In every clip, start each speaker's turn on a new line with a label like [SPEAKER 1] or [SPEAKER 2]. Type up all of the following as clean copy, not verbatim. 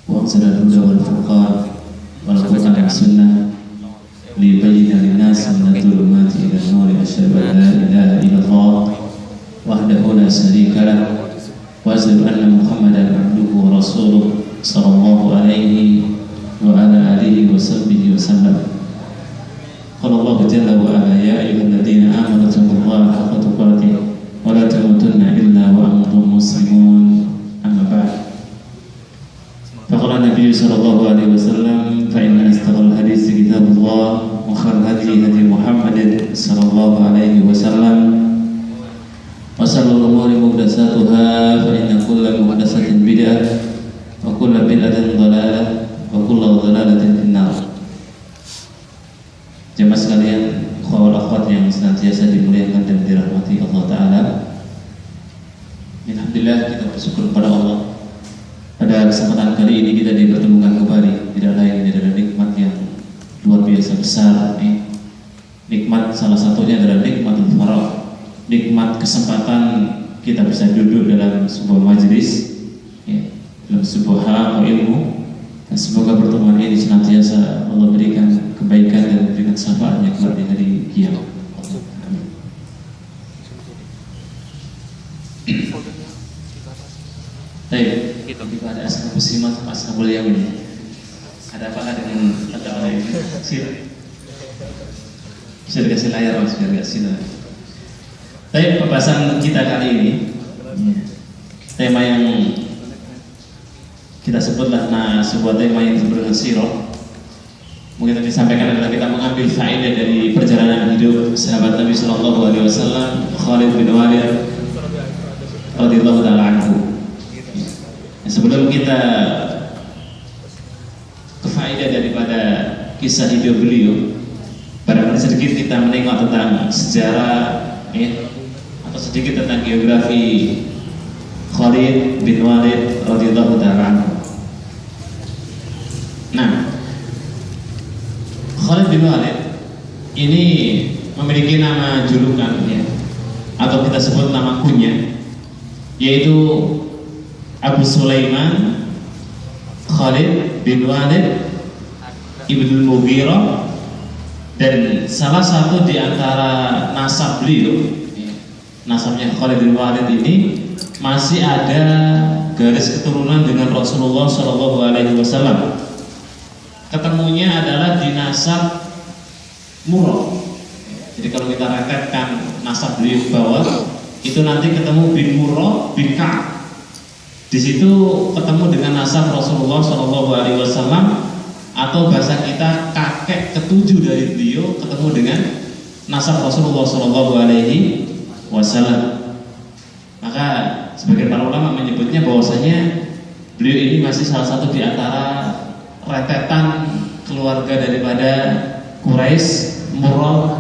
[SPEAKER 1] وأنزل الهدى والفرقان والقرآن والسنة ليبين للناس من الظلمات إلى النور أشهد أن لا إله إلا الله وحده لا شريك له وأشهد أن محمدا عبده ورسوله صلى الله عليه وعلى آله وصحبه وسلم. قال الله جل وعلا يا أيها الذين آمنوا اتقوا الله حق تقاته ولا تموتن إلا وأنتم مسلمون. أما بعد، فقال النبي صلى الله عليه وسلم فإن أصدق الحديث كتاب الله وخير الهدي هدي محمد صلى الله عليه وسلم وشر الأمور محدثاتها فإن كل محدثة بدعة وكل بدعة ضلالة وكل ضلالة في النار. Jemaah sekalian, ikhwah akhwat yang senantiasa dimuliakan dan dirahmati Allah Ta'ala, alhamdulillah kita bersyukur kepada Allah. Pada kesempatan kali ini kita dipertemukan kembali. Tidak lain adalah nikmat yang luar biasa besar. Nikmat salah satunya adalah nikmat al-farah, nikmat kesempatan kita bisa duduk dalam sebuah majelis, dalam sebuah halaqah ilmu. Dan semoga pertemuan ini senantiasa Allah berikan kebaikan dan memberikan syafaatnya kelak di hari kiamat. Amin. Baik, kita ada ashabul simat, ashabul yamin. Ada apa dengan orang ini? Bisa dikasih layar mas, biar nggak sinar. Baik, pembahasan kita kali ini tema yang kita sebutlah sebuah tema yang disebut dengan sirah. Mungkin tadi disampaikan adalah kita mengambil faedah dari perjalanan hidup sahabat Nabi Shallallahu Alaihi Wasallam, Khalid bin Walid radhiyallahu taala anhu. Sebelum kita ke faedah daripada kisah hidup beliau, barangkali sedikit kita menengok tentang sejarah atau sedikit tentang geografi Khalid bin Walid radhiyallahu taala anhu. Nah, Khalid bin Walid ini memiliki nama julukan atau kita sebut nama kunyah, yaitu Abu Sulaiman Khalid bin Walid Ibnu Mughirah, dan salah satu di antara nasab beliau, nasabnya Khalid bin Walid ini masih ada garis keturunan dengan Rasulullah Shallallahu Alaihi Wasallam. Ketemunya adalah di nasab Murrah. Jadi kalau kita rekatkan nasab beliau ke bawah, itu nanti ketemu bin Murrah bin Ka'ab. Di situ ketemu dengan nasab Rasulullah Shallallahu Alaihi Wasallam, atau bahasa kita kakek ketujuh dari beliau ketemu dengan nasab Rasulullah Shallallahu Alaihi Wasallam. Maka sebagian para ulama menyebutnya bahwasanya beliau ini masih salah satu di antara rentetan keluarga daripada Quraisy, Murrah,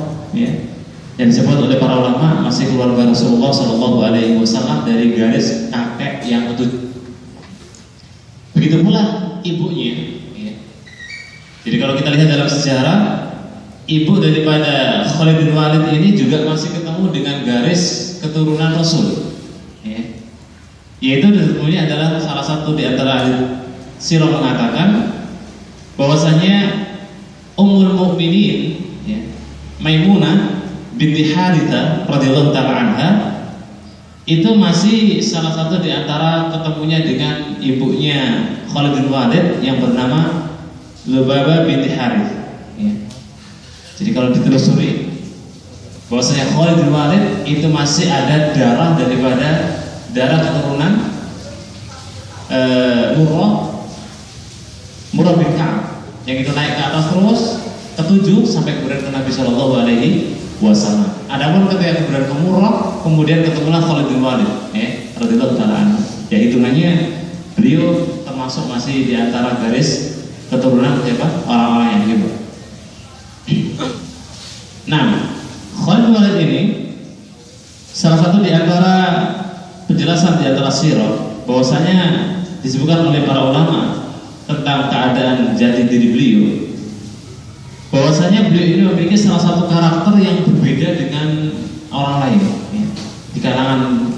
[SPEAKER 1] yang disebut oleh para ulama masih keluarga Rasulullah Shallallahu Alaihi Wasallam dari garis kakek yang ketujuh. Begitu pula ibunya. Jadi kalau kita lihat dalam sejarah, ibu daripada Khalid bin Walid ini juga masih ketemu dengan garis keturunan Rasul, yaitu disebutnya adalah salah satu di antara ahli sirah mengatakan bahwasanya Ummul Mukminin Maimunah binti Harithah radhiyallahu taala anha itu masih salah satu di antara ketemunya dengan ibunya Khalid bin Walid yang bernama Lubabah binti Harith. Jadi kalau ditelusuri bahwasanya Khalid bin Walid itu masih ada darah daripada darah keturunan Murrah bin Ka'ab, yang itu naik ke atas terus ketujuh sampai kemudian ke Nabi Shallallahu Alaihi Wasallam. Adapun ketika kemudian ke Murrah, kemudian ketemulah Khalid bin Walid, radhiyallahu taala anhu. Ya hitungannya beliau termasuk masih di antara garis keturunan siapa? Orang-orang yang hebat. Nah, Khalid bin Walid ini salah satu di antara penjelasan di antara sirah bahwasanya disebutkan oleh para ulama tentang keadaan jati diri beliau, bahwasanya beliau ini memiliki salah satu karakter yang berbeda dengan orang lain. Di kalangan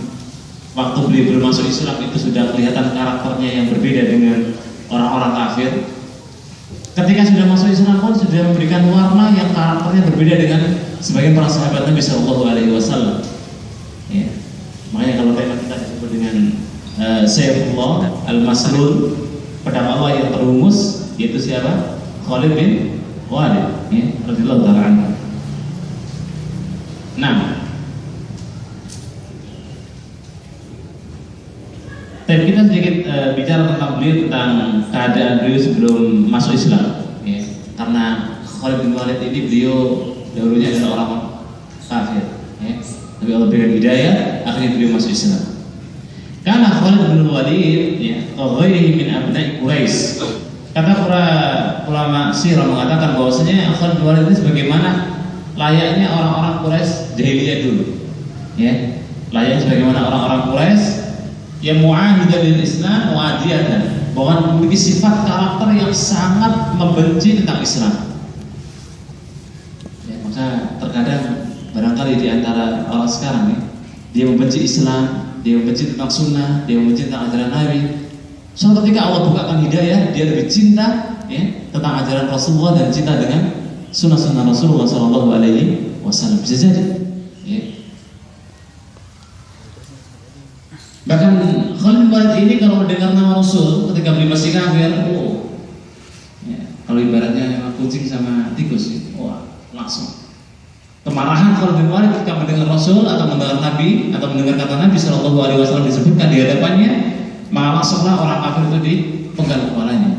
[SPEAKER 1] waktu beliau belum masuk Islam itu sudah kelihatan karakternya yang berbeda dengan orang-orang orang-orang kafir. Ketika sudah masuk Islam pun sudah memberikan warna yang karakternya berbeda dengan sebagian para sahabat Nabi Shallallahu Alaihi Wasallam. Ya. Makanya kalau tema kita disebut dengan Sayyidullah Al-Maslul, pedang Allah yang terhungus, yaitu siapa? Khalid bin Walid, ya, radhiyallahu ta'ala anhu. Nah, tapi kita sedikit bicara tentang beliau, tentang keadaan beliau sebelum masuk Islam, ya. Karena Khalid bin Walid ini beliau dahulunya adalah orang kafir, ya. Tapi Allah berikan hidayah, akhirnya beliau masuk Islam. Karena Khalid bin Walid, ya, ghairihi min abna'i Quraisy. Kata para ulama sirah mengatakan bahwasanya Khalid bin Walid ini sebagaimana layaknya orang-orang Quraisy jahiliyah dulu, ya. Layaknya sebagaimana orang-orang Quraisy yang mu'ahidan lil Islam, mu'adiyatan, bahwa memiliki sifat karakter yang sangat membenci tentang Islam. Ya, maka terkadang barangkali di antara orang sekarang nih, dia membenci Islam, dia membenci tentang sunnah, dia membenci tentang ajaran Nabi. Suatu ketika Allah bukakan hidayah, dia lebih cinta, ya, tentang ajaran Rasulullah dan cinta dengan sunnah-sunnah Rasulullah Sallallahu Alaihi Wasallam. Bisa jadi, ya. Bahkan Khalid bin Walid ini kalau mendengar nama Rasul ketika beliau masih kafir, ya, kalau ibaratnya kucing sama tikus, ya, langsung kemarahan Khalid bin Walid ketika mendengar Rasul atau mendengar Nabi atau mendengar kata Nabi Shallallahu Alaihi Wasallam disebutkan di hadapannya, maka langsunglah orang kafir itu dipenggal kepalanya.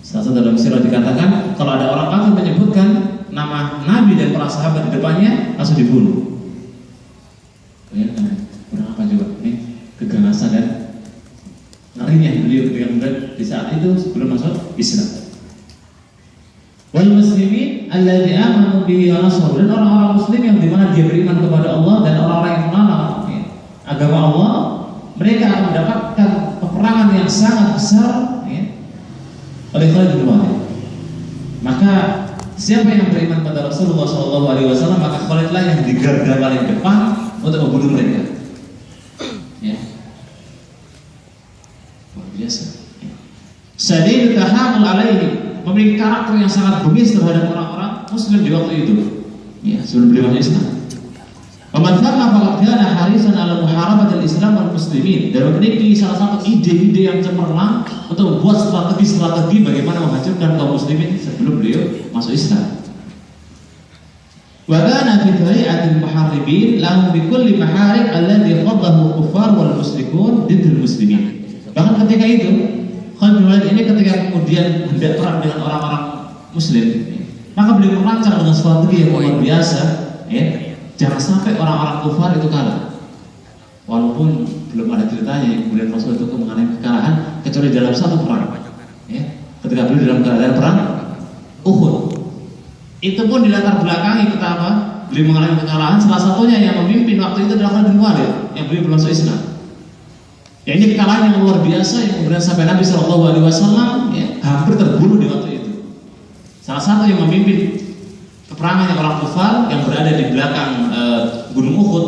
[SPEAKER 1] Salah satu dalam sirah dikatakan kalau ada orang kafir menyebutkan nama Nabi dan para sahabat di depannya, langsung dibunuh. Ya, kurang apa juga nih keganasan dan ngerinya beliau ketika di saat itu sebelum masuk Islam. Wal muslimin alladzi amanu bihi wa nasaru, dan orang-orang muslim yang dimana dia beriman kepada Allah dan orang-orang yang menolak, ya, agama Allah, mereka akan mendapatkan peperangan yang sangat besar, ya, oleh Khalid bin Walid. Maka siapa yang beriman pada Rasulullah SAW, maka Khalidlah yang di garda paling depan untuk membunuh mereka. Ya, luar biasa. Sadid tahamul alaihi, memiliki karakter yang sangat bengis terhadap orang-orang Muslim di waktu itu, ya, sebelum beliau masuk Islam. Pemanfaatnya faqad kana harisan ala muharabatil Islam wal muslimin, dan memiliki salah satu ide-ide yang cemerlang untuk membuat strategi bagaimana menghancurkan kaum muslimin sebelum beliau masuk Islam. Wa kana fi tariqatil muharribin lahum bi kulli maharib alladhi qaddahu kuffar wal musyrikun diddul muslimin. Bahkan ketika itu Khalid bin Walid ini ketika kemudian hendak perang dengan orang-orang muslim, maka beliau merancang dengan strategi yang luar biasa, ya. Jangan sampai orang-orang kufar itu kalah. Walaupun belum ada ceritanya yang kemudian Rasul itu mengalami kekalahan kecuali dalam satu perang, ya. Ketika beliau dalam keadaan perang Uhud, itu pun dilatar belakangi kita apa? Beliau mengalami kekalahan. Salah satunya yang memimpin waktu itu adalah Khalid bin Walid yang beliau belum masuk Islam. Ya, ini kekalahan yang luar biasa yang kemudian sampai Nabi Shallallahu Alaihi Wasallam, ya, hampir terbunuh di waktu itu. Salah satu yang memimpin peperangan yang orang kufar yang berada di belakang Gunung Uhud,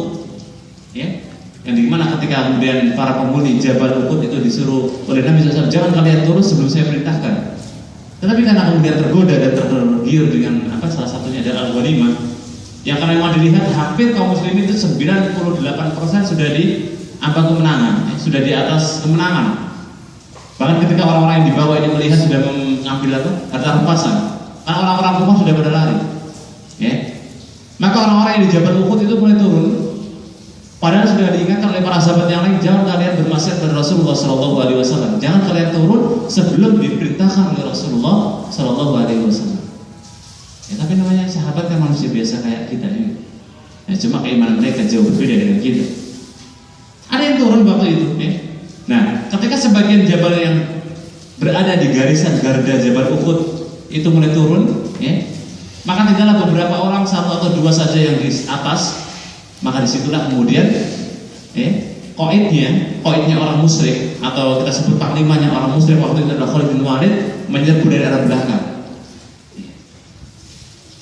[SPEAKER 1] ya, yang dimana ketika kemudian para penghuni Jabal Uhud itu disuruh oleh Nabi SAW, jangan kalian turun sebelum saya perintahkan. Tetapi karena kemudian tergoda dan tergiur dengan apa, salah satunya adalah Al-Ghanimah, yang karena memang dilihat hampir kaum muslimin itu 98% sudah di angka kemenangan, ya, sudah di atas kemenangan. Bahkan ketika orang-orang yang dibawa ini melihat sudah mengambil apa, harta rampasan, karena orang-orang kufar sudah pada lari. Ya. Maka orang-orang yang di Jabal Uhud itu mulai turun. Padahal sudah diingatkan oleh para sahabat yang lain, jangan kalian bermaksiat pada Rasulullah Sallallahu Alaihi Wasallam. Jangan kalian turun sebelum diperintahkan oleh Rasulullah Sallallahu Alaihi Wasallam. Ya, tapi namanya sahabat kan manusia biasa kayak kita juga. Ya, cuma keimanan mereka jauh berbeda dengan kita. Ada yang turun waktu itu. Ya. Nah, ketika sebagian jabal yang berada di garisan garda Jabal Uhud itu mulai turun, ya, maka tinggallah beberapa orang, satu atau dua saja yang di atas. Maka disitulah kemudian koidnya orang musyrik, atau kita sebut panglimanya orang musyrik waktu itu adalah Khalid bin Walid, menyerbu dari arah belakang.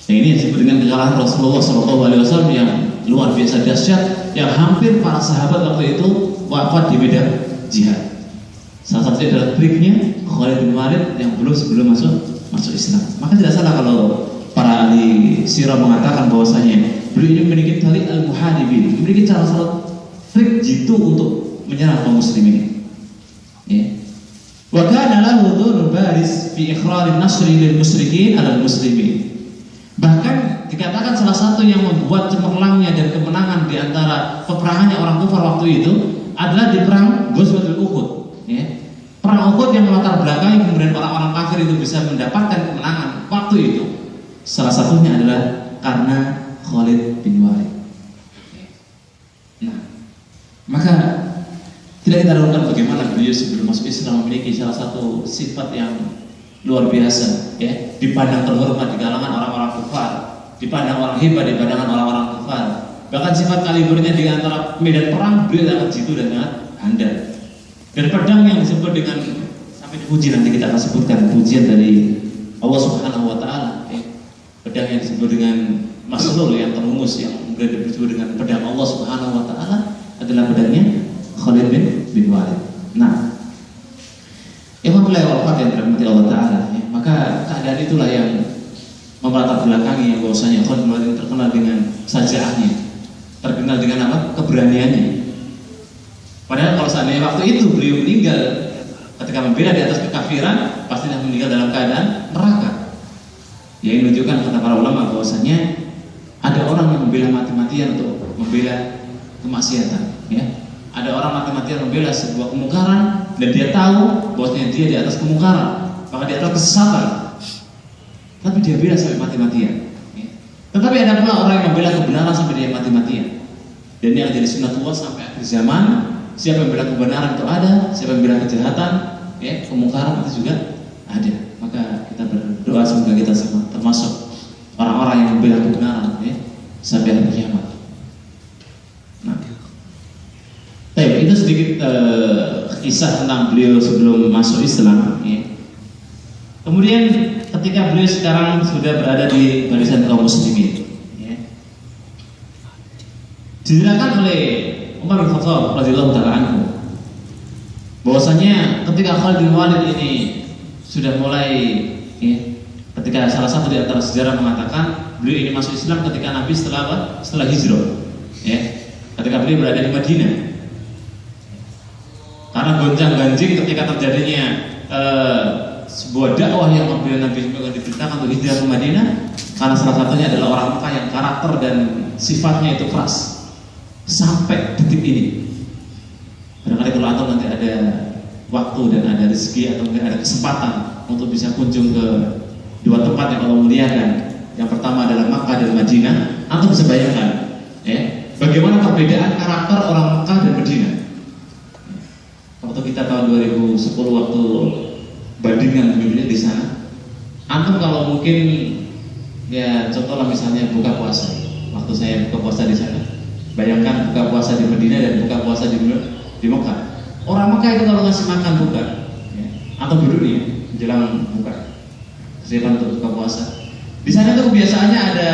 [SPEAKER 1] Yang ini disebut dengan kekalahan Rasulullah SAW yang luar biasa dahsyat, yang hampir para sahabat waktu itu wafat di medan jihad. Salah satunya adalah triknya Khalid bin Walid yang sebelum masuk Islam. Maka tidak salah kalau para ahli sirah mengatakan bahwasanya beliau ini memiliki tali al-muhadibin, memiliki salah satu trik jitu untuk menyerang kaum muslimin. Ya. Wa kana lahu dhurun baris fi ikhraj an-nasri lil musyrikin 'ala al-muslimin. Bahkan dikatakan salah satu yang membuat cemerlangnya dan kemenangan di antara peperangannya orang kufar waktu itu adalah di perang Ghazwatul Uhud. Ya. Perang Uhud yang melatar belakangi kemudian orang-orang kafir itu bisa mendapatkan kemenangan waktu itu. Salah satunya adalah karena Khalid bin Walid. Nah, maka tidak kita ragukan bagaimana beliau sebelum masuk Islam memiliki salah satu sifat yang luar biasa, ya, dipandang terhormat di kalangan orang-orang kafir, dipandang orang hebat di pandangan orang-orang kafir. Bahkan sifat kalibernya di antara medan perang beliau sangat jitu dan sangat handal. Dan pedang yang disebut dengan sampai dipuji, nanti kita akan sebutkan pujian dari Allah Subhanahu wa taala, ya. Pedang yang disebut dengan maslul yang terungus yang kemudian disebut dengan pedang Allah Subhanahu wa taala adalah pedangnya Khalid bin Walid. Nah, yang mulai wafat yang dirahmati Allah taala, ya. Maka keadaan itulah yang melatar belakangi yang bahwasanya Khalid bin Walid terkenal dengan sajaahnya, terkenal dengan apa? Keberaniannya. Padahal kalau seandainya waktu itu beliau meninggal ketika membela di atas kekafiran, pastilah meninggal dalam keadaan neraka. Yang menunjukkan kata para ulama bahwasanya ada orang yang membela mati-matian untuk membela kemaksiatan, ya. Ada orang mati-matian membela sebuah kemungkaran dan dia tahu bahwasanya dia di atas kemungkaran, maka dia tahu kesesatan, tapi dia bela sampai mati-matian, ya. Tetapi ada pula orang yang membela kebenaran sampai dia mati-matian, dan ini akan jadi sunnatullah sampai akhir zaman. Siapa yang bela kebenaran itu ada, siapa yang bela kejahatan, ya, kemungkaran itu juga ada. Maka kita berdoa semoga kita semua termasuk orang-orang yang membela kebenaran, ya, sampai hari kiamat. Nah, itu sedikit kisah tentang beliau sebelum masuk Islam, ya. Kemudian ketika beliau sekarang sudah berada di barisan kaum muslimin, ya, dijelaskan oleh Umar bin Khattab radhiyallahu taala anhu bahwasanya ketika Khalid bin Walid ini sudah mulai, ya, ketika salah satu di antara sejarah mengatakan beliau ini masuk Islam ketika Nabi setelah hijrah, ya, ketika beliau berada di Madinah. Karena gonjang-ganjing ketika terjadinya sebuah dakwah yang apabila Nabi diperintahkan untuk hijrah ke Madinah, karena salah satunya adalah orang Mekah yang karakter dan sifatnya itu keras. Sampai detik ini, barangkali kalau atau nanti ada waktu dan ada rezeki atau mungkin ada kesempatan untuk bisa kunjung ke dua tempat yang Allah muliakan. Yang pertama adalah Makkah dan Madinah. Antum bisa bayangkan, ya, bagaimana perbedaan karakter orang Makkah dan Madinah. Waktu kita tahun 2010 waktu bandingan pemimpinnya di sana, antum kalau mungkin, ya, contohlah misalnya buka puasa. Waktu saya buka puasa di sana, bayangkan buka puasa di Madinah dan buka puasa di Mekah. Orang Mekah itu kalau ngasih makan buka, ya, atau duduk nih menjelang buka, siapa untuk buka puasa. Di sana tuh kebiasaannya ada,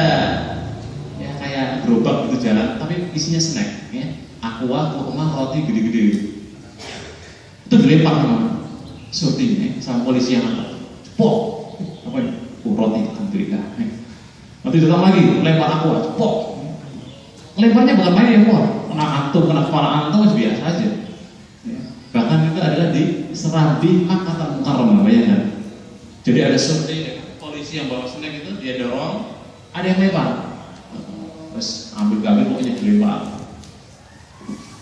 [SPEAKER 1] ya, kayak gerobak gitu jalan, tapi isinya snack, ya, aqua, kurma, roti gede-gede. Itu dilempar sama syuting, ya, sama polisi yang angkat. Pok, apa ini? Roti, alhamdulillah. Nanti datang lagi, lempar aqua, pok. Lemparnya bukan main, ya, kena antum, kena kepala antum biasa aja, ya. Bahkan itu adalah di Serambi Makkah Mukarramah, bayangkan. Jadi ada survei polisi yang bawa snack itu, dia dorong, ada yang lempar, terus ambil pokoknya dilempar.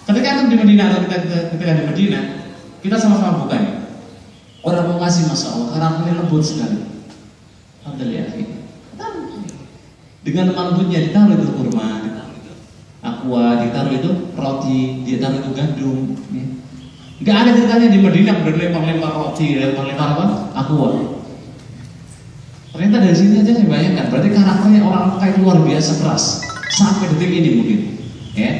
[SPEAKER 1] Ketika antum di Madinah atau ketika di Madinah, kita sama-sama buka nih. Orang mau ngasih, masya Allah, karakternya lembut sekali. Alhamdulillah. Dengan lembutnya ditaruh itu kurma, aqua, ditaruh itu roti, ditaruh itu gandum, ya. Gak ada ceritanya di Madinah berlempar-lempar roti, lempar-lempar apa? Aqua. Ternyata dari sini aja saya bayangkan, berarti karakternya orang Mekah itu luar biasa keras sampai detik ini mungkin, ya.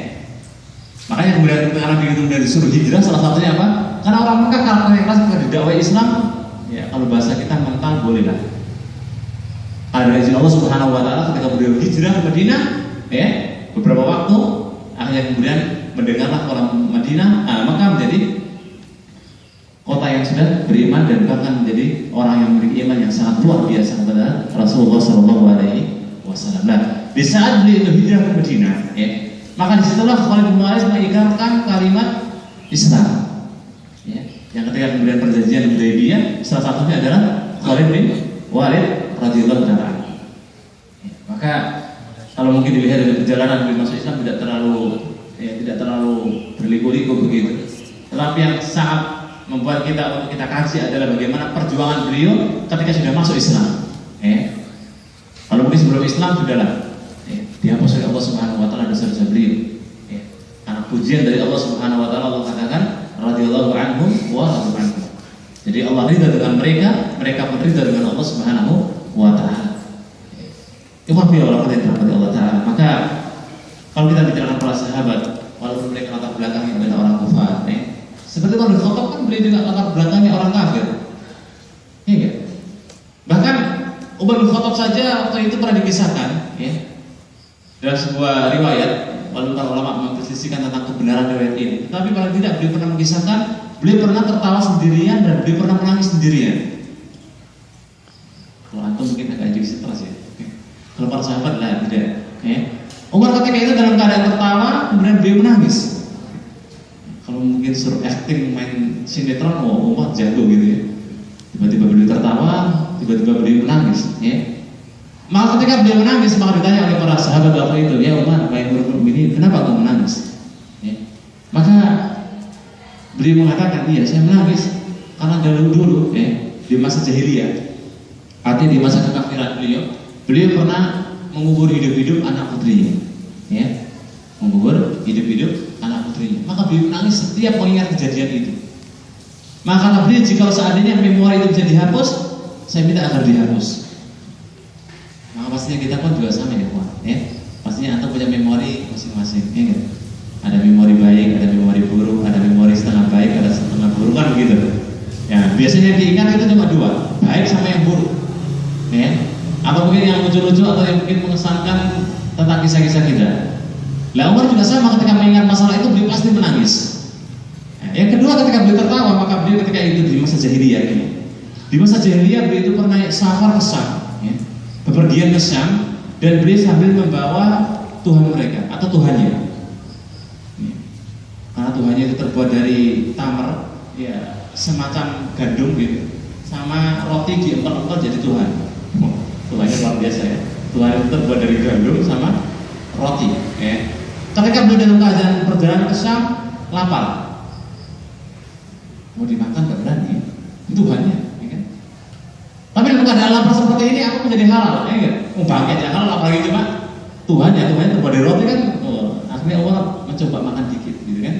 [SPEAKER 1] Makanya kemudian karena begitu dan disuruh hijrah, salah satunya apa? Karena orang Mekah karakternya keras, ketika didakwai Islam, ya, kalau bahasa kita mental boleh lah. Ada izin Allah Subhanahu wa taala ketika beliau hijrah ke Madinah, ya, beberapa waktu akhirnya kemudian mendengarlah orang Madinah, maka menjadi kota beriman dan bahkan menjadi orang yang memiliki iman yang sangat luar biasa kepada Rasulullah SAW. Nah, di saat beliau itu hijrah ke Madinah, ya, maka disitulah Khalid bin Walid mengikrarkan kalimat Islam. Ya, yang ketika kemudian perjanjian Hudaybiyah, salah satunya adalah Khalid bin Walid radhiyallahu anhu. Maka kalau mungkin dilihat dari perjalanan beliau masuk Islam tidak terlalu berliku-liku begitu. Tetapi yang sangat membuat kita untuk kita kaji adalah bagaimana perjuangan beliau ketika sudah masuk Islam. Kalau mungkin sebelum Islam sudahlah dihapus oleh Allah Subhanahu Wa Taala dosa-dosa beliau. Karena pujian dari Allah Subhanahu Wa Taala, Allah katakan radhiyallahu anhum wa radu anhum. Jadi Allah ridha dengan mereka, mereka pun ridha dengan Allah Subhanahu Wa Taala. Kemampuan Allah dari Allah Taala. Maka kalau kita bicara para sahabat, walaupun mereka latar belakangnya adalah orang kafir, seperti Umar bin Khattab kan beliau juga latar belakangnya orang kafir, iya. Bahkan Umar bin Khattab saja waktu itu pernah dikisahkan, ya, dalam sebuah riwayat, walaupun para ulama memperselisihkan tentang kebenaran riwayat ini, tapi paling tidak beliau pernah mengisahkan, beliau pernah tertawa sendirian dan beliau pernah menangis sendirian. Kalau antum mungkin agak jadi stres ya. Kalau para sahabat lah tidak. Umar ketika itu dalam keadaan tertawa, kemudian beliau menangis. Kalau mungkin suruh acting main sinetron, Umar jago gitu ya. Tiba-tiba beliau tertawa, tiba-tiba beliau menangis. Ya. Maka ketika beliau menangis, maka ditanya oleh para sahabat waktu itu, ya Umar, apa yang ini? Kenapa kamu menangis? Ya. Maka beliau mengatakan, iya saya menangis karena dulu di masa jahiliyah, artinya di masa kekafiran beliau pernah mengubur hidup-hidup anak putrinya, ya, mengubur hidup-hidup anak putrinya. Maka beliau menangis setiap mengingat kejadian itu. Maka kata beliau, jika seandainya memori itu bisa dihapus, saya minta agar dihapus. Maka pastinya kita pun juga sama ya, Pak. Ya, pastinya antum punya memori masing-masing, ya kan? Ada memori baik, ada memori buruk, ada memori setengah baik, ada setengah buruk kan begitu. Ya, biasanya diingat itu cuma dua, baik sama yang buruk, ya. Atau mungkin yang lucu-lucu atau yang mungkin mengesankan tentang kisah-kisah kita. Lah Umar juga sama, ketika mengingat masalah itu beliau pasti menangis. Yang kedua, ketika beliau tertawa, maka beliau ketika itu di masa jahiliyah ini. Di masa jahiliyah beliau itu pernah safar ke Syam, ya, bepergian ke Syam, dan beliau sambil membawa Tuhan mereka atau Tuhannya. Ya. Karena Tuhannya itu terbuat dari tamar, ya, semacam gandum gitu, sama roti diempel-empel jadi Tuhan. Tuhannya luar biasa ya. Tuhan itu terbuat dari gandum sama roti. Ya. Ketika beliau dalam keadaan perjalanan ke Syam, lapar, mau dimakan gak berani. Tuhannya, ya kan? Tapi dalam keadaan lapar seperti ini, aku menjadi halal, ya kan? Bangga aja halal, apalagi cuma Tuhannya terbuat dari roti kan. Akhirnya Allah mencoba makan dikit, gitu kan?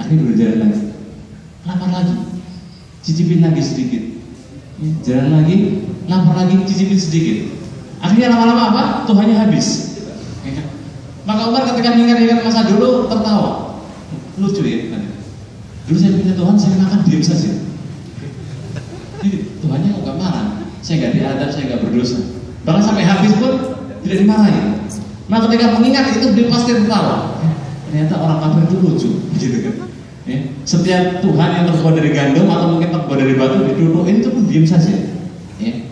[SPEAKER 1] Akhirnya berjalan lagi, lapar lagi, cicipin lagi sedikit, jalan lagi, lapar lagi, cicipin sedikit. Akhirnya lama-lama apa? Tuhannya habis. Ya. Maka Umar ketika mengingat masa dulu tertawa. Lucu ya. Dulu saya punya Tuhan, saya makan diam saja. Jadi Tuhannya kok gak marah? Saya gak diadab, saya gak berdosa. Bahkan sampai habis pun tidak dimarahi. Nah ketika mengingat itu dia pasti tertawa. Ternyata orang kafir itu lucu, gitu kan? Ya. Setiap Tuhan yang terbuat dari gandum atau mungkin terbuat dari batu didudukin itu pun diam saja. Ya.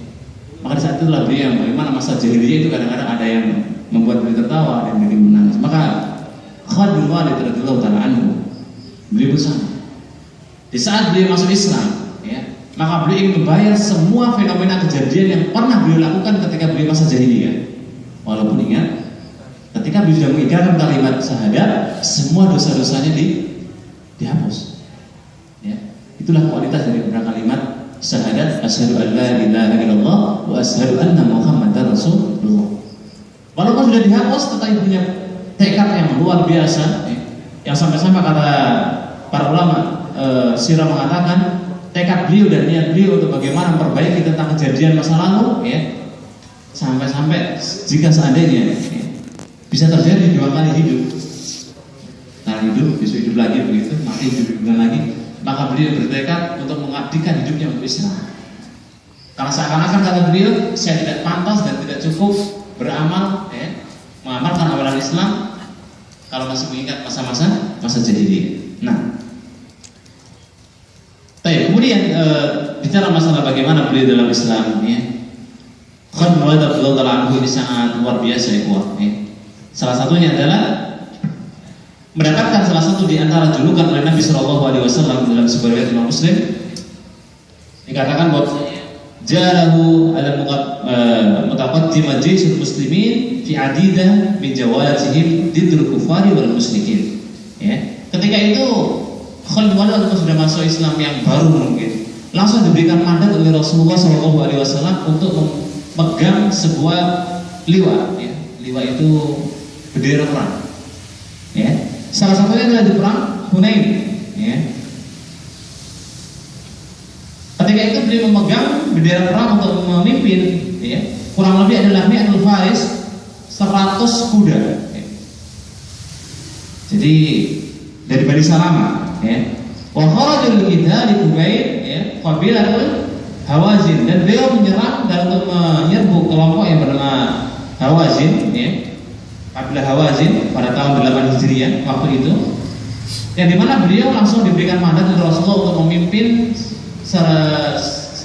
[SPEAKER 1] Maka di saat itulah beliau bagaimana masa jahiliyah itu kadang-kadang ada yang membuat beliau tertawa, ada yang bikin menangis. Maka Khalid bin Walid radhiyallahu ta'ala anhu, beliau bersama. Di saat beliau masuk Islam, ya, maka beliau ingin membayar semua fenomena kejadian yang pernah beliau lakukan ketika beliau masa jahiliyah. Walaupun ingat, ketika beliau sudah mengikrarkan kalimat syahadat, semua dosa-dosanya dihapus. Ya, itulah kualitas dari kalimat syahadat, asyhadu an la ilaha illallah wa asyhadu anna muhammadar rasulullah. Walaupun sudah dihapus, tetapi punya tekad yang luar biasa, ya, yang sampai-sampai kata para ulama sirah mengatakan tekad beliau dan niat beliau untuk bagaimana memperbaiki tentang kejadian masa lalu, ya, sampai-sampai jika seandainya, ya, bisa terjadi 2 kali hidup, nah hidup, besok hidup lagi begitu, mati hidup lagi, maka beliau bertekad untuk mengabdikan hidupnya untuk Islam. Karena seakan-akan kata beliau, saya tidak pantas dan tidak cukup beramal, ya, mengamalkan amalan Islam kalau masih mengingat masa-masa jahiliyah. Nah, kemudian Kemudian bicara masalah bagaimana beliau dalam Islam, ya. Khalid bin Walid radhiyallahu anhu ini sangat luar biasa, ikhwah. Ya. Salah satunya adalah mendapatkan salah satu di antara julukan oleh Nabi Shallallahu Alaihi Wasallam dalam sebuah riwayat Imam Muslim, dikatakan bahwa jalahu ala mutaqaddim jayshul muslimin fi adidah min jawalatihim didul kufari wal musyrikin. Ya. Ketika itu Khalid bin Walid sudah masuk Islam yang baru mungkin, langsung diberikan mandat oleh Rasulullah Shallallahu Alaihi Wasallam untuk memegang sebuah liwa. Ya. Liwa itu bendera perang. Ya. Salah satunya adalah di perang Hunain. Ya. Ketika itu beliau memegang bendera perang untuk memimpin, ya, kurang lebih adalah mi'atul faris, 100 kuda. Ya. Jadi dari Bani Salama, ya. Wa kharajul qitali Kubair, ya, qabilatul Hawazin, dan beliau menyerang dan untuk menyerbu kelompok yang bernama Hawazin, ya. Kabilah Hawazin pada tahun 8 Hijriah waktu itu. Yang dimana beliau langsung diberikan mandat oleh Rasulullah untuk memimpin 100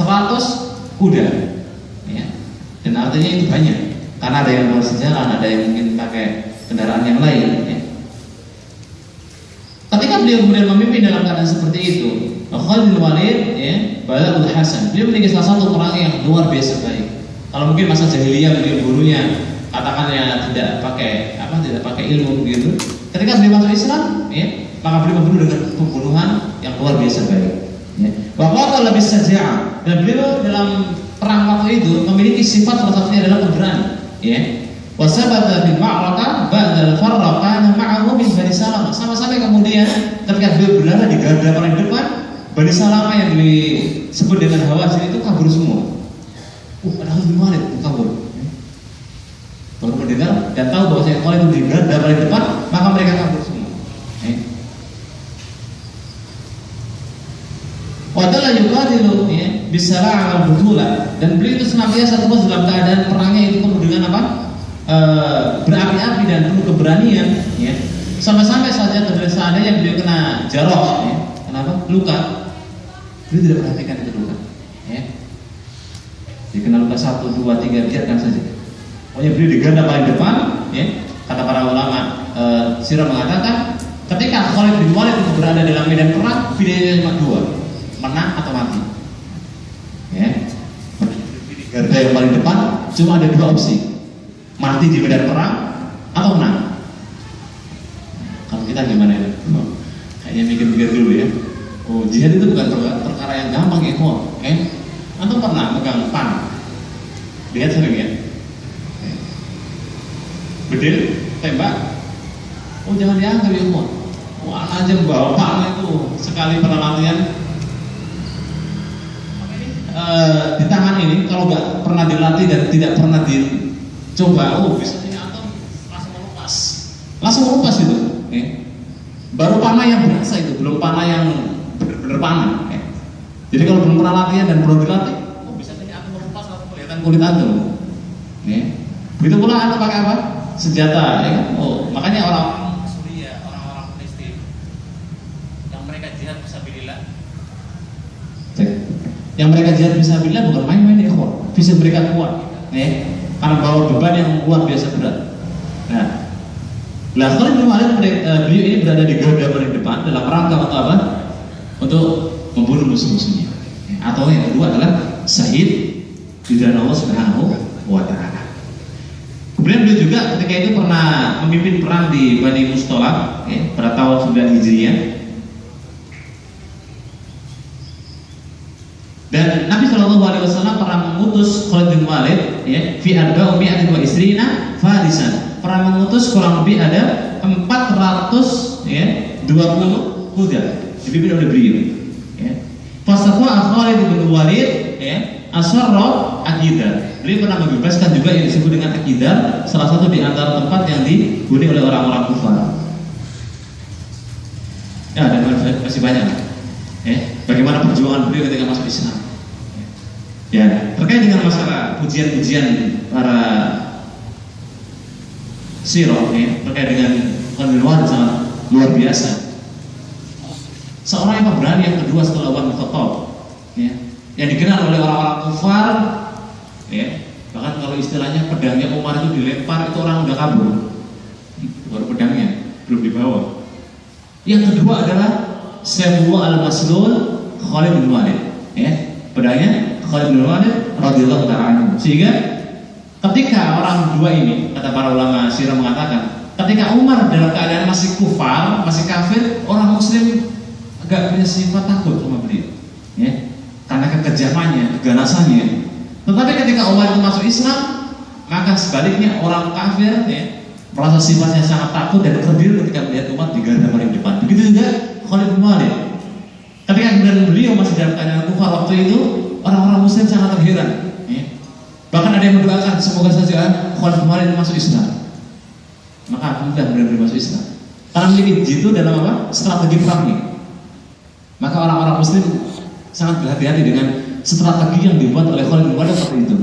[SPEAKER 1] kuda, ya. Dan artinya itu banyak, karena ada yang bersejalan, ada yang mungkin pakai kendaraan yang lain, ya. Ketika beliau kemudian memimpin dalam keadaan seperti itu, Khalid bin Walid, ya, Balagul Hasan, beliau memiliki salah satu orang yang luar biasa baik. Kalau mungkin masa jahiliyah beliau gurunya katakannya tidak pakai ilmu begitu. Ketika beliau masuk Islam, ya, maka beliau membunuh dengan pembunuhan yang luar biasa baik. Waqala lebih saja, dan beliau dalam perang waktu itu memiliki sifat salah satunya adalah pemberani. Ya. Wasabata bil ma'rakah ba'da al-farraqana ma'ahu min Bani Salamah. Sama-sama kemudian ketika beliau berada di garda paling depan, Bani Salamah yang disebut dengan Hawazin itu kabur semua. Ada Khalid bin Walid kabur. Baru mendengar dan tahu bahwa saya Khalid di garda paling depan, maka mereka kabur semua. Wadalla yuqatilu, ya, bisara'a wal butula, dan beliau itu senantiasa terus dalam keadaan perangnya itu penuh dengan apa? Berapi-api dan penuh keberanian, ya. Sampai-sampai saja seandainya beliau kena jaroh, ya. Kenapa? Luka. Beliau tidak perhatikan itu luka, ya. Dia kena luka 1, 2, 3, biarkan saja. Pokoknya beliau di garda paling depan, ya. Kata para ulama sirah mengatakan ketika Khalid bin Walid itu berada dalam medan perang, pilihannya cuma 2, menang atau mati. Ya. Di garda yang paling depan cuma ada 2 opsi. Mati di medan perang atau menang. Kalau kita gimana ya? Kayaknya mikir-mikir dulu ya. Oh, jihad itu bukan perkara yang gampang ya, kok. Antum pernah megang panah? Lihat sering ya. Bedil, tembak. Oh, jangan dianggap ya, kok. Wah, aja bawa panah itu sekali pernah latihan. Di tangan ini kalau nggak pernah dilatih dan tidak pernah dicoba, biasanya antum langsung melupas itu. Baru panah yang berasa itu, belum panah yang benar-benar panah. Jadi kalau belum pernah latihan dan belum dilatih, biasanya antum melupas langsung kelihatan kulit antum. Begitu pula antum pakai apa? Senjata, ya kan? Makanya orang-orang Suriah, orang-orang Palestina yang mereka jihad fisabilillah. Yang mereka jihad fisabilillah bukan main-main ya, kok. Fisik mereka kuat, ya. Karena bawa beban yang luar biasa berat. Nah, Khalid bin Walid beliau ini berada di garda paling depan dalam rangka untuk apa? Untuk membunuh musuh-musuhnya. Atau yang kedua adalah syahid di jalan Allah Subhanahu wa Ta'ala. Kemudian beliau juga ketika itu pernah memimpin perang di Bani Mustolaq, ya, pada tahun 9 Hijriah. Dan Nabi Shallallahu Alaihi Wasallam pernah mengutus Khalid bin Walid, ya, fi arba'u mi'atin wa isrina farisan, pernah mengutus kurang lebih ada 400, ya, 20 kuda dipimpin oleh beliau, ya. Fastaqa Khalid bin Walid, ya, asarra Akidar. Beliau pernah membebaskan juga yang disebut dengan Akidar, salah satu di antara tempat yang dihuni oleh orang-orang kufar. Ya, dan masih banyak. Bagaimana perjuangan beliau ketika masuk Islam. Ya, terkait dengan masalah pujian-pujian para sirah, ya, terkait dengan Khalid bin Walid sangat luar biasa. Seorang yang pemberani yang kedua setelah Umar bin Khattab,
[SPEAKER 2] ya, yang dikenal oleh orang-orang kufar, ya. Bahkan kalau istilahnya pedangnya Umar itu dilempar, itu orang udah kabur, baru pedangnya belum dibawa. Yang kedua adalah Saifullah al-Maslul Khalid bin Walid, ya, pedangnya Khalid bin Walid radhiyallahu ta'ala anhu. Sehingga ketika orang dua ini, kata para ulama sirah mengatakan, ketika Umar dalam keadaan masih kufar, masih kafir, orang muslim agak punya sifat takut sama beliau, ya, karena kekejamannya, keganasannya. Tetapi ketika Umar itu masuk Islam, maka sebaliknya orang kafir, ya, merasa sifatnya sangat takut dan kerdil ketika melihat Umar di garda paling depan. Begitu juga Khalid bin Walid. Ketika beliau masih dalam keadaan kufar waktu itu, orang-orang muslim sangat terheran, ya. Bahkan ada yang mendoakan semoga saja Khalid bin Walid masuk Islam. Maka alhamdulillah benar-benar masuk Islam. Karena memiliki jitu dalam apa? Strategi perangnya. Maka orang-orang muslim sangat berhati-hati dengan strategi yang dibuat oleh Khalid bin Walid seperti itu.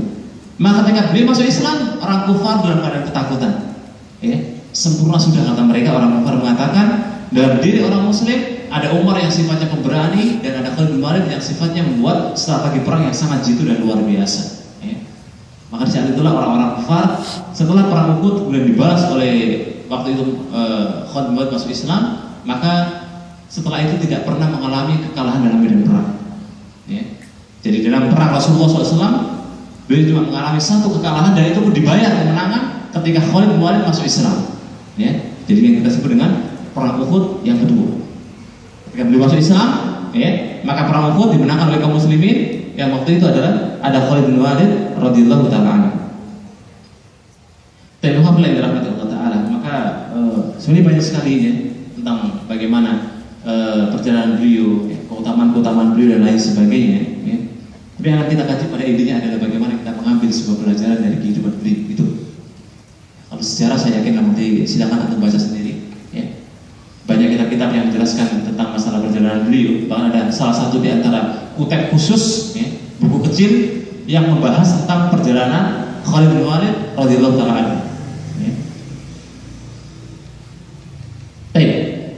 [SPEAKER 2] Maka ketika beliau masuk Islam, orang kufar dalam keadaan ketakutan, ya, sempurna sudah kata mereka. Orang kufar mengatakan dalam diri orang muslim ada Umar yang sifatnya pemberani dan ada Khalid bin Walid yang sifatnya membuat strategi perang yang sangat jitu dan luar biasa, ya. Maka di saat itulah orang-orang kufar setelah perang Uhud kemudian dibalas oleh waktu itu Khalid bin Walid masuk Islam, maka setelah itu tidak pernah mengalami kekalahan dalam medan perang, ya. Jadi dalam perang Rasulullah SAW beliau cuma mengalami satu kekalahan dan itu pun dibayar kemenangan ketika Khalid bin Walid masuk Islam, ya. Jadi yang kita sebut dengan perang Uhud yang kedua. Ketika beliau masuk Islam, ya, maka perang Uhud dimenangkan oleh kaum muslimin yang waktu itu adalah ada Khalid bin Walid radhiyallahu ta'ala anhu. Dan alhamdulillah dirahmati Allah Ta'ala. Maka sebenarnya banyak sekali, ya, tentang bagaimana perjalanan beliau, ya, keutamaan beliau dan lain sebagainya, ya. Tapi yang akan kita kaji pada intinya adalah bagaimana kita mengambil sebuah pelajaran dari kehidupan beliau itu. Kalau sejarah saya yakin nanti silakan untuk baca sendiri, ya. Banyak kitab-kitab yang menjelaskan tentang masalah perjalanan beliau. Bahkan ada salah satu di antara kutip khusus, ya, buku kecil yang membahas tentang perjalanan Khalid bin Walid radhiyallahu ta'ala anhu, ya. Baik,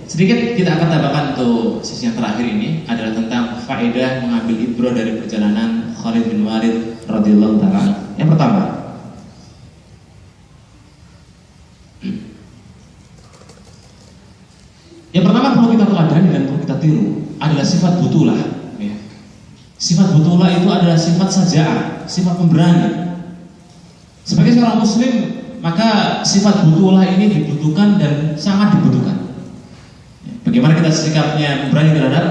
[SPEAKER 2] sedikit kita akan tambahkan untuk sesi yang terakhir ini adalah tentang faedah mengambil ibrah dari perjalanan Khalid bin Walid radhiyallahu ta'ala anhu. Yang pertama, perlu kita teladani dan perlu kita tiru adalah sifat butulah, ya. Sifat butulah itu adalah sifat saja'ah, sifat pemberani. Sebagai seorang muslim, maka sifat butulah ini dibutuhkan dan sangat dibutuhkan. Bagaimana kita sikapnya berani terhadap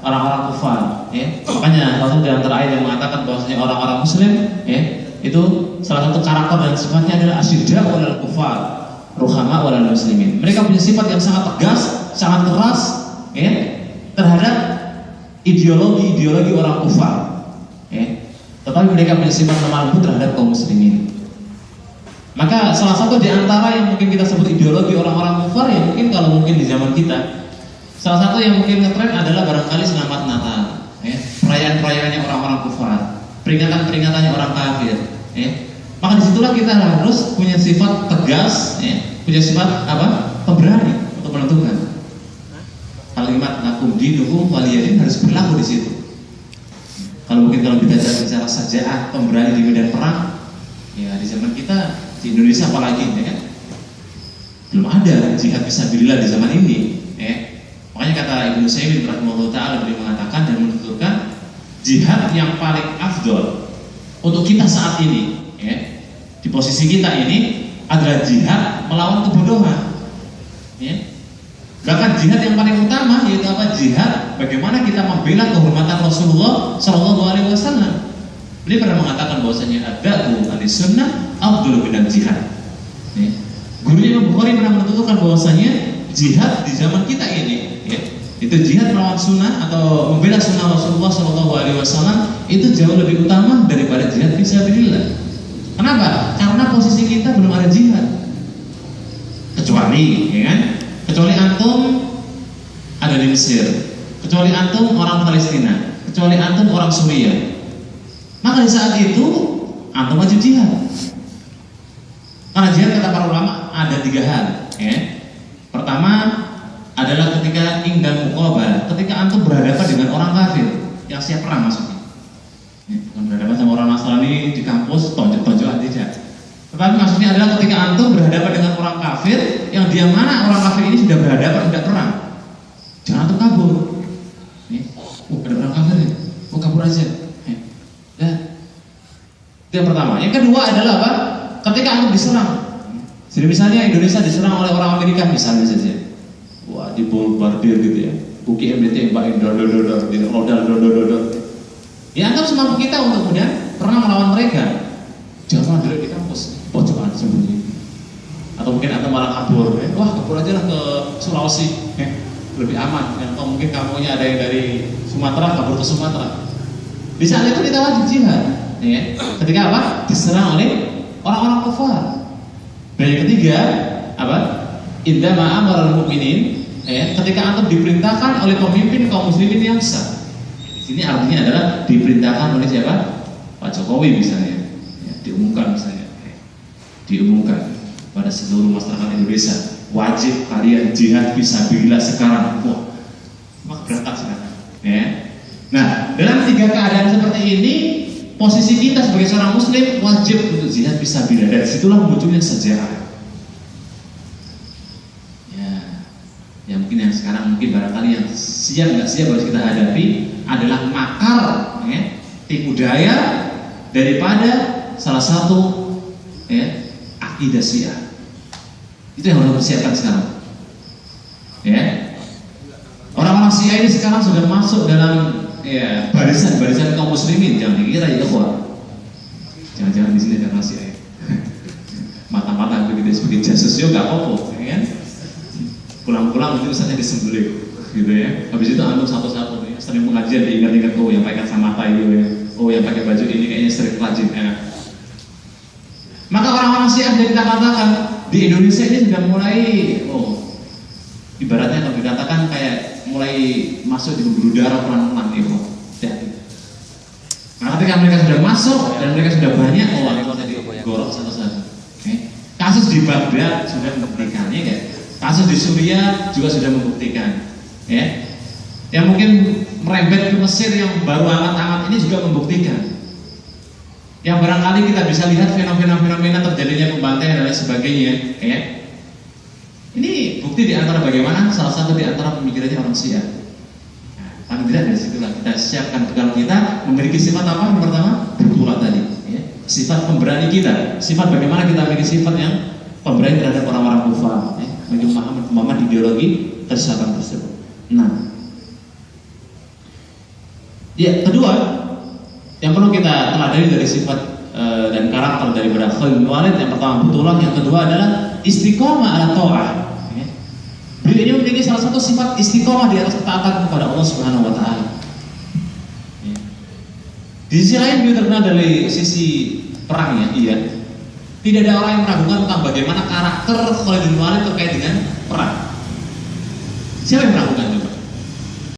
[SPEAKER 2] orang-orang kufar, ya. Makanya salah satu di antara ayat yang mengatakan bahwasanya orang-orang muslim, ya, itu salah satu karakter dan sifatnya adalah asyidda walal kufar, ruhama walal muslimin. Mereka punya sifat yang sangat tegas, sangat keras, ya, terhadap ideologi orang kufar, ya. Tetapi mereka punya sifat lemah lembut terhadap kaum muslimin. Maka salah satu di antara yang mungkin kita sebut ideologi orang-orang kufar, ya, mungkin kalau mungkin di zaman kita, salah satu yang mungkin ngetren adalah barangkali selamat Natal, ya, perayaan-perayaannya orang-orang kufar, peringatan-peringatannya orang kafir, ya. Maka disitulah kita harus punya sifat tegas, ya, punya sifat apa? Pemberani untuk menentukan. Kalimat lakum dinukum waliyadin harus berlaku di situ. Kalau kita bicara saja'ah, pemberani di medan perang, ya di zaman kita di Indonesia apalagi, ya kan, belum ada jihad fisabilillah di zaman ini, ya. Makanya kata Ibnu Utsaimin rahimahullah ta'ala, beliau mengatakan dan menuturkan jihad yang paling afdol untuk kita saat ini, ya, di posisi kita ini adalah jihad melawan kebodohan, ya. Bahkan jihad yang paling utama yaitu apa? Jihad bagaimana kita membela kehormatan Rasulullah Shallallahu Alaihi Wasallam. Beliau pernah mengatakan bahwasanya ad-da'u al-sunnah afdalu minal jihad, ya. Gurunya Imam Bukhari pernah menentukan bahwasanya jihad di zaman kita ini, ya, itu jihad melawan sunnah atau membela sunnah Rasulullah Shallallahu Alaihi Wasallam itu jauh lebih utama daripada jihad fisabilillah. Kenapa? Karena posisi kita belum ada jihad, kecuali, ya kan? Kecuali antum ada di Mesir, kecuali antum orang Palestina, kecuali antum orang Suriah. Maka di saat itu antum wajib jihad. Karena jihad kata para ulama ada 3 hal, ya. Pertama adalah ketika ingdal muqabalah, ketika antum berhadapan dengan orang kafir yang siap perang maksudnya. selanjutnya adalah ketika antum berhadapan dengan orang kafir, yang dia mana orang kafir ini sudah berhadapan, sudah perang. Jangan antum kabur. Ada orang kafir ya, kabur aja. Ya. Itu yang pertama. Yang kedua adalah apa? Ketika antum diserang. Jadi misalnya Indonesia diserang oleh orang Amerika misalnya saja. Wah, dibombardir gitu ya. UGM ditembakin, dodor, ya antum semampu kita untuk kemudian pernah melawan mereka. Jangan dulu di kampus, pojokan sembunyi. Atau mungkin antum malah kabur. Wah, kabur aja lah ke Sulawesi. Lebih aman. Atau mungkin kamunya ada yang dari Sumatera, kabur ke Sumatera. Di saat itu kita wajib jihad. Ya. Ketika apa? Diserang oleh orang-orang kafir. Dan yang ketiga, apa? Inda ma'amaral mu'minin. Ketika antum diperintahkan oleh pemimpin kaum muslimin yang sah. Di sini artinya adalah diperintahkan oleh siapa? Pak Jokowi misalnya. Ya, diumumkan misalnya. Diumumkan pada seluruh masyarakat Indonesia, wajib kalian jihad fisabilillah sekarang. Wah, maka berangkat sekarang. Ya. Nah, dalam tiga keadaan seperti ini, posisi kita sebagai seorang muslim wajib untuk jihad fisabilillah. Dan situlah munculnya sejarah. Ya mungkin yang sekarang mungkin barangkali yang siap nggak siap harus kita hadapi adalah makar, tipu daya daripada salah satu akidah Syiah. Itu yang harus persiapkan sekarang. Ya, orang-orang Syiah ini sekarang sudah masuk dalam barisan kaum muslimin. Jangan dikira ya kawan. Jangan-jangan di sini ada Syiah. Mata-mata begitu sebagai jasus yo nggak apa-apa, ya kan? Pulang-pulang mungkin misalnya disembelih gitu ya. Habis itu antum satu-satu ya, sering pengajian diingat-ingat, oh yang pakai kacamata itu ya, oh yang pakai baju ini kayaknya sering rajin ya. Maka orang-orang Syiah yang kita katakan di Indonesia ini sudah mulai, ibaratnya kalau dikatakan kayak mulai masuk di pembuluh darah pelan-pelan itu. Nah ketika mereka sudah masuk dan mereka sudah banyak, itu tadi gorok satu-satu. Kasus di Baghdad sudah membuktikannya kan. Kasus di Suriah juga sudah membuktikan, ya. Yang mungkin merembet ke Mesir yang baru hangat-hangat ini juga membuktikan. Yang barangkali kita bisa lihat fenomena-fenomena terjadinya pembantaian dan lain sebagainya, ya. Ini bukti di antara bagaimana salah satu di antara pemikirannya orang Syiah. Nah, paling tidak dari situlah kita siapkan bekal kita memiliki sifat apa? Yang pertama, butulah tadi, ya. Sifat pemberani kita, sifat bagaimana kita memiliki sifat yang pemberani terhadap orang-orang kufar, ya. Bagi pemahaman ideologi kesesatan tersebut. Nah, ya kedua yang perlu kita teladani dari sifat dan karakter daripada Khalid bin Walid, yang pertama betulan, yang kedua adalah istiqomah ala ta'ah. Beliau ini memiliki salah satu sifat istiqomah di atas ketaatan kepada Allah Subhanahu Wa Taala. Di sisi lain beliau terkenal dari sisi perangnya, iya. Tidak ada orang yang meragukan tentang bagaimana karakter Khalid bin Walid terkait dengan perang. Siapa yang meragukan